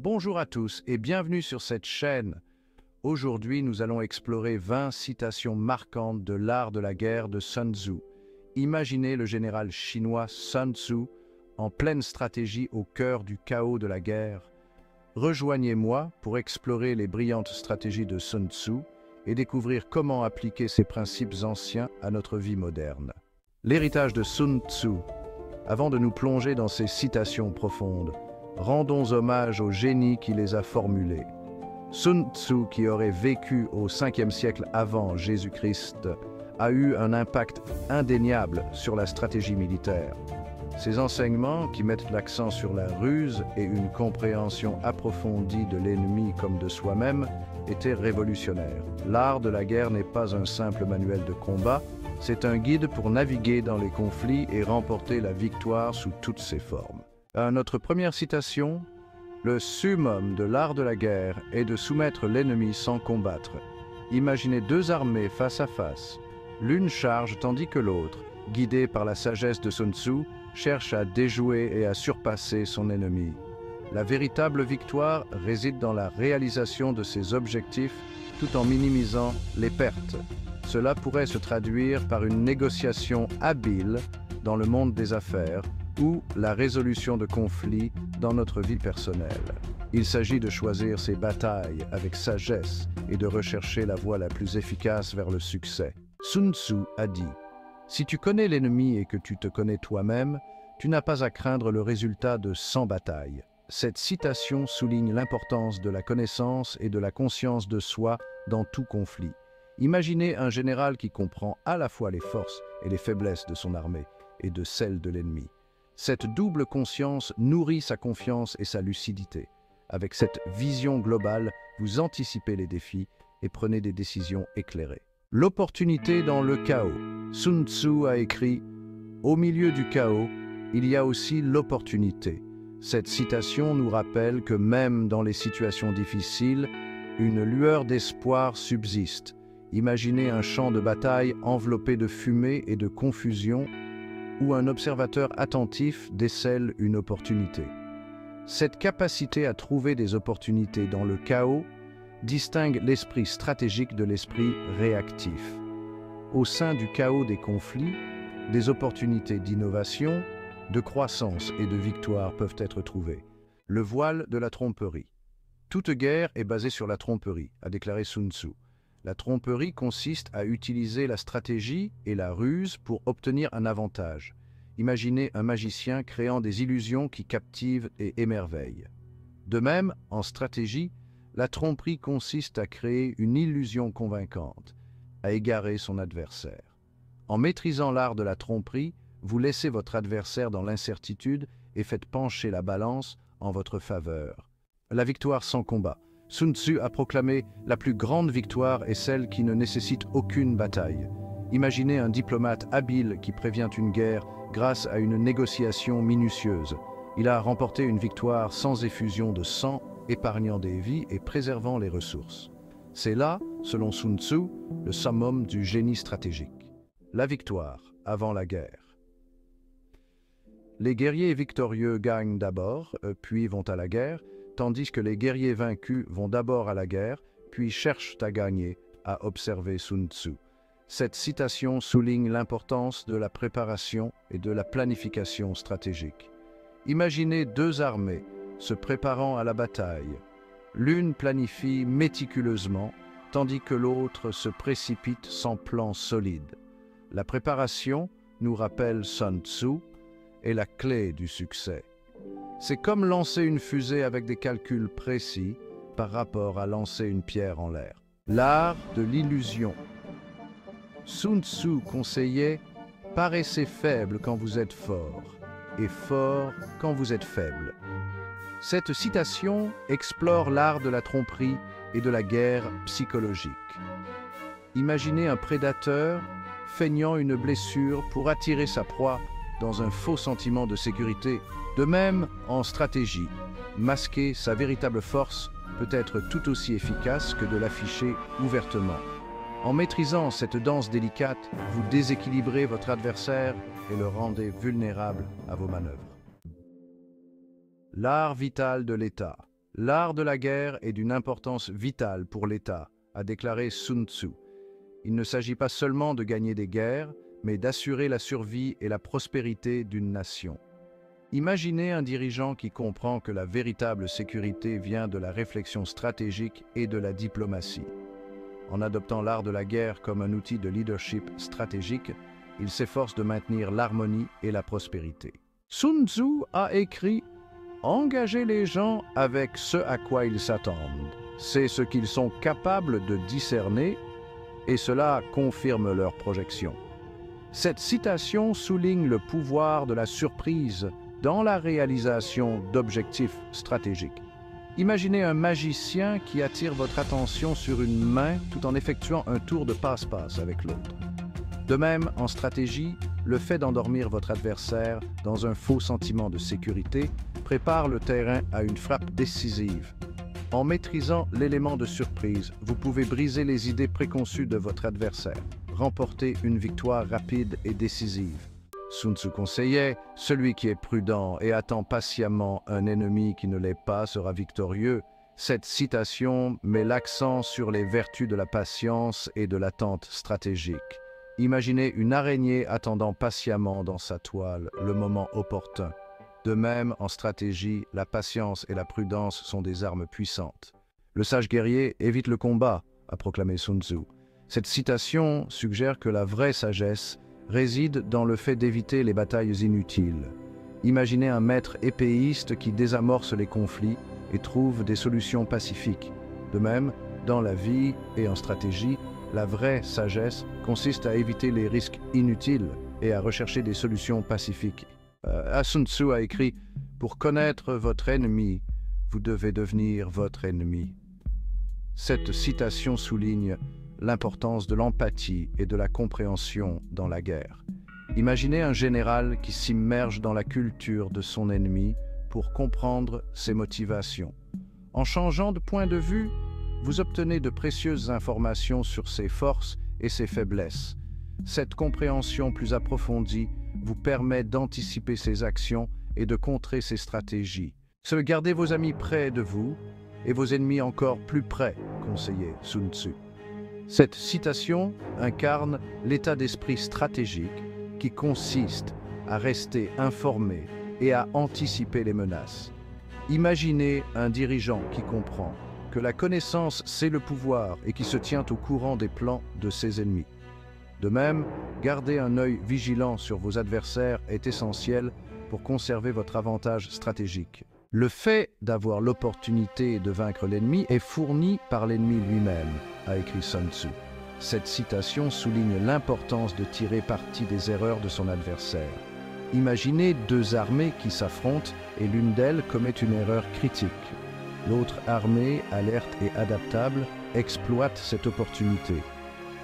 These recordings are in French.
Bonjour à tous et bienvenue sur cette chaîne. Aujourd'hui, nous allons explorer 20 citations marquantes de l'art de la guerre de Sun Tzu. Imaginez le général chinois Sun Tzu en pleine stratégie au cœur du chaos de la guerre. Rejoignez-moi pour explorer les brillantes stratégies de Sun Tzu et découvrir comment appliquer ces principes anciens à notre vie moderne. L'héritage de Sun Tzu. Avant de nous plonger dans ces citations profondes, rendons hommage au génie qui les a formulées. Sun Tzu, qui aurait vécu au 5e siècle avant Jésus-Christ, a eu un impact indéniable sur la stratégie militaire. Ses enseignements, qui mettent l'accent sur la ruse et une compréhension approfondie de l'ennemi comme de soi-même, étaient révolutionnaires. L'art de la guerre n'est pas un simple manuel de combat, c'est un guide pour naviguer dans les conflits et remporter la victoire sous toutes ses formes. À notre première citation, le summum de l'art de la guerre est de soumettre l'ennemi sans combattre. Imaginez deux armées face à face. L'une charge tandis que l'autre, guidée par la sagesse de Sun Tzu, cherche à déjouer et à surpasser son ennemi. La véritable victoire réside dans la réalisation de ses objectifs tout en minimisant les pertes. Cela pourrait se traduire par une négociation habile dans le monde des affaires ou la résolution de conflits dans notre vie personnelle. Il s'agit de choisir ses batailles avec sagesse et de rechercher la voie la plus efficace vers le succès. Sun Tzu a dit « Si tu connais l'ennemi et que tu te connais toi-même, tu n'as pas à craindre le résultat de 100 batailles. » Cette citation souligne l'importance de la connaissance et de la conscience de soi dans tout conflit. Imaginez un général qui comprend à la fois les forces et les faiblesses de son armée et de celles de l'ennemi. Cette double conscience nourrit sa confiance et sa lucidité. Avec cette vision globale, vous anticipez les défis et prenez des décisions éclairées. L'opportunité dans le chaos. Sun Tzu a écrit « Au milieu du chaos, il y a aussi l'opportunité ». Cette citation nous rappelle que même dans les situations difficiles, une lueur d'espoir subsiste. Imaginez un champ de bataille enveloppé de fumée et de confusion où un observateur attentif décèle une opportunité. Cette capacité à trouver des opportunités dans le chaos distingue l'esprit stratégique de l'esprit réactif. Au sein du chaos des conflits, des opportunités d'innovation, de croissance et de victoire peuvent être trouvées. Le voile de la tromperie. Toute guerre est basée sur la tromperie, a déclaré Sun Tzu. La tromperie consiste à utiliser la stratégie et la ruse pour obtenir un avantage. Imaginez un magicien créant des illusions qui captivent et émerveillent. De même, en stratégie, la tromperie consiste à créer une illusion convaincante, à égarer son adversaire. En maîtrisant l'art de la tromperie, vous laissez votre adversaire dans l'incertitude et faites pencher la balance en votre faveur. La victoire sans combat. Sun Tzu a proclamé « La plus grande victoire est celle qui ne nécessite aucune bataille ». Imaginez un diplomate habile qui prévient une guerre grâce à une négociation minutieuse. Il a remporté une victoire sans effusion de sang, épargnant des vies et préservant les ressources. C'est là, selon Sun Tzu, le summum du génie stratégique. La victoire avant la guerre. Les guerriers victorieux gagnent d'abord, puis vont à la guerre, tandis que les guerriers vaincus vont d'abord à la guerre, puis cherchent à gagner, a observé Sun Tzu. Cette citation souligne l'importance de la préparation et de la planification stratégique. Imaginez deux armées se préparant à la bataille. L'une planifie méticuleusement, tandis que l'autre se précipite sans plan solide. La préparation, nous rappelle Sun Tzu, est la clé du succès. C'est comme lancer une fusée avec des calculs précis par rapport à lancer une pierre en l'air. L'art de l'illusion. Sun Tzu conseillait « Paraissez faible quand vous êtes fort, et fort quand vous êtes faible ». Cette citation explore l'art de la tromperie et de la guerre psychologique. Imaginez un prédateur feignant une blessure pour attirer sa proie dans un faux sentiment de sécurité. De même, en stratégie, masquer sa véritable force peut être tout aussi efficace que de l'afficher ouvertement. En maîtrisant cette danse délicate, vous déséquilibrez votre adversaire et le rendez vulnérable à vos manœuvres. L'art vital de l'État. L'art de la guerre est d'une importance vitale pour l'État, a déclaré Sun Tzu. Il ne s'agit pas seulement de gagner des guerres, mais d'assurer la survie et la prospérité d'une nation. Imaginez un dirigeant qui comprend que la véritable sécurité vient de la réflexion stratégique et de la diplomatie. En adoptant l'art de la guerre comme un outil de leadership stratégique, il s'efforce de maintenir l'harmonie et la prospérité. Sun Tzu a écrit « Engagez les gens avec ce à quoi ils s'attendent. C'est ce qu'ils sont capables de discerner et cela confirme leur projection. » Cette citation souligne le pouvoir de la surprise dans la réalisation d'objectifs stratégiques. Imaginez un magicien qui attire votre attention sur une main tout en effectuant un tour de passe-passe avec l'autre. De même, en stratégie, le fait d'endormir votre adversaire dans un faux sentiment de sécurité prépare le terrain à une frappe décisive. En maîtrisant l'élément de surprise, vous pouvez briser les idées préconçues de votre adversaire, remporter une victoire rapide et décisive. Sun Tzu conseillait « Celui qui est prudent et attend patiemment un ennemi qui ne l'est pas sera victorieux ». Cette citation met l'accent sur les vertus de la patience et de l'attente stratégique. Imaginez une araignée attendant patiemment dans sa toile le moment opportun. De même, en stratégie, la patience et la prudence sont des armes puissantes. Le sage guerrier évite le combat, a proclamé Sun Tzu. Cette citation suggère que la vraie sagesse réside dans le fait d'éviter les batailles inutiles. Imaginez un maître épéiste qui désamorce les conflits et trouve des solutions pacifiques. De même, dans la vie et en stratégie, la vraie sagesse consiste à éviter les risques inutiles et à rechercher des solutions pacifiques. Sun Tzu a écrit « Pour connaître votre ennemi, vous devez devenir votre ennemi ». Cette citation souligne l'importance de l'empathie et de la compréhension dans la guerre. Imaginez un général qui s'immerge dans la culture de son ennemi pour comprendre ses motivations. En changeant de point de vue, vous obtenez de précieuses informations sur ses forces et ses faiblesses. Cette compréhension plus approfondie vous permet d'anticiper ses actions et de contrer ses stratégies. Gardez vos amis près de vous et vos ennemis encore plus près, conseillait Sun Tzu. Cette citation incarne l'état d'esprit stratégique qui consiste à rester informé et à anticiper les menaces. Imaginez un dirigeant qui comprend que la connaissance, c'est le pouvoir et qui se tient au courant des plans de ses ennemis. De même, garder un œil vigilant sur vos adversaires est essentiel pour conserver votre avantage stratégique. Le fait d'avoir l'opportunité de vaincre l'ennemi est fourni par l'ennemi lui-même, a écrit Sun Tzu. Cette citation souligne l'importance de tirer parti des erreurs de son adversaire. Imaginez deux armées qui s'affrontent et l'une d'elles commet une erreur critique. L'autre armée, alerte et adaptable, exploite cette opportunité.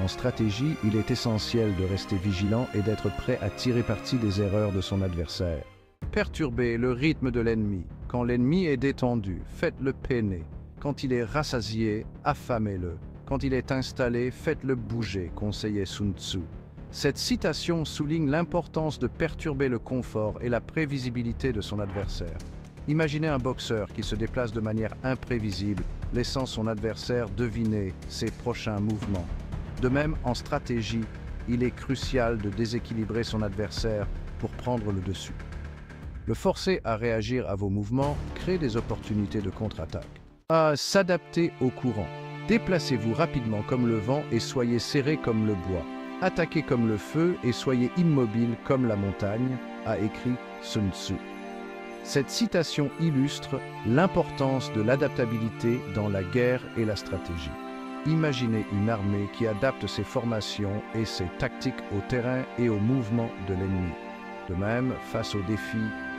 En stratégie, il est essentiel de rester vigilant et d'être prêt à tirer parti des erreurs de son adversaire. Perturbez le rythme de l'ennemi. Quand l'ennemi est détendu, faites-le peiner. Quand il est rassasié, affamez-le. Quand il est installé, faites-le bouger, conseillait Sun Tzu. Cette citation souligne l'importance de perturber le confort et la prévisibilité de son adversaire. Imaginez un boxeur qui se déplace de manière imprévisible, laissant son adversaire deviner ses prochains mouvements. De même, en stratégie, il est crucial de déséquilibrer son adversaire pour prendre le dessus. Le forcer à réagir à vos mouvements crée des opportunités de contre-attaque. À s'adapter au courant. Déplacez-vous rapidement comme le vent et soyez serré comme le bois. Attaquez comme le feu et soyez immobile comme la montagne, a écrit Sun Tzu. Cette citation illustre l'importance de l'adaptabilité dans la guerre et la stratégie. Imaginez une armée qui adapte ses formations et ses tactiques au terrain et au mouvement de l'ennemi. De même, face aux défis,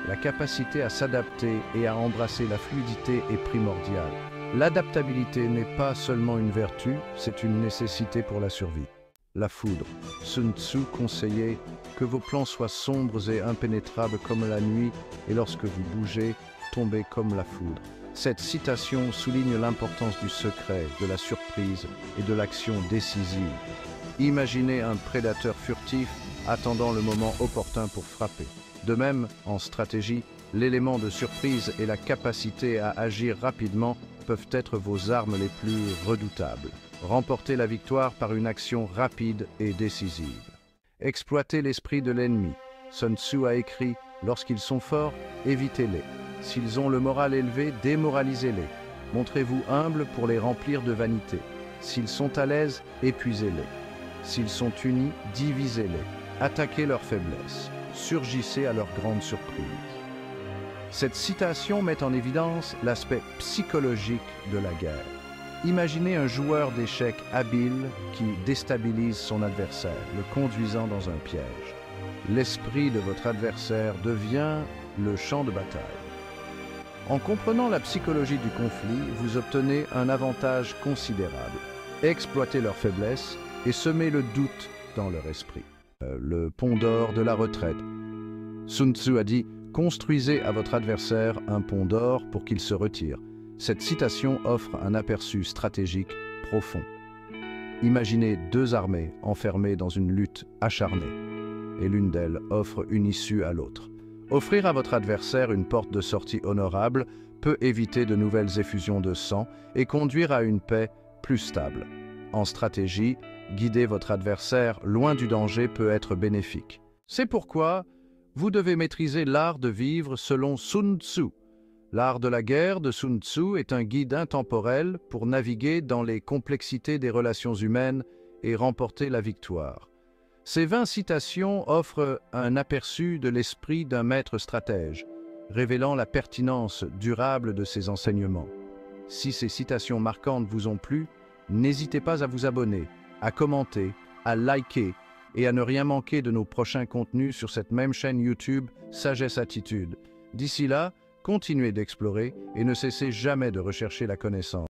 la capacité à s'adapter et à embrasser la fluidité est primordiale. L'adaptabilité n'est pas seulement une vertu, c'est une nécessité pour la survie. La foudre. Sun Tzu conseillait que vos plans soient sombres et impénétrables comme la nuit, et lorsque vous bougez, tombez comme la foudre. Cette citation souligne l'importance du secret, de la surprise et de l'action décisive. Imaginez un prédateur furtif attendant le moment opportun pour frapper. De même, en stratégie, L'élément de surprise et la capacité à agir rapidement peuvent être vos armes les plus redoutables. Remportez la victoire par une action rapide et décisive. Exploitez l'esprit de l'ennemi. Sun Tzu a écrit « Lorsqu'ils sont forts, évitez-les. S'ils ont le moral élevé, démoralisez-les. Montrez-vous humble pour les remplir de vanité. S'ils sont à l'aise, épuisez-les. S'ils sont unis, divisez-les. Attaquez leurs faiblesses. Surgissez à leur grande surprise. » Cette citation met en évidence l'aspect psychologique de la guerre. Imaginez un joueur d'échecs habile qui déstabilise son adversaire, le conduisant dans un piège. L'esprit de votre adversaire devient le champ de bataille. En comprenant la psychologie du conflit, vous obtenez un avantage considérable. Exploitez leurs faiblesses et semez le doute dans leur esprit. Le pont d'or de la retraite. Sun Tzu a dit « Construisez à votre adversaire un pont d'or pour qu'il se retire ». Cette citation offre un aperçu stratégique profond. Imaginez deux armées enfermées dans une lutte acharnée, et l'une d'elles offre une issue à l'autre. Offrir à votre adversaire une porte de sortie honorable peut éviter de nouvelles effusions de sang et conduire à une paix plus stable. En stratégie, guider votre adversaire loin du danger peut être bénéfique. C'est pourquoi vous devez maîtriser l'art de vivre selon Sun Tzu. L'art de la guerre de Sun Tzu est un guide intemporel pour naviguer dans les complexités des relations humaines et remporter la victoire. Ces 20 citations offrent un aperçu de l'esprit d'un maître stratège, révélant la pertinence durable de ses enseignements. Si ces citations marquantes vous ont plu, n'hésitez pas à vous abonner, à commenter, à liker et à ne rien manquer de nos prochains contenus sur cette même chaîne YouTube Sagesse Attitude. D'ici là, continuez d'explorer et ne cessez jamais de rechercher la connaissance.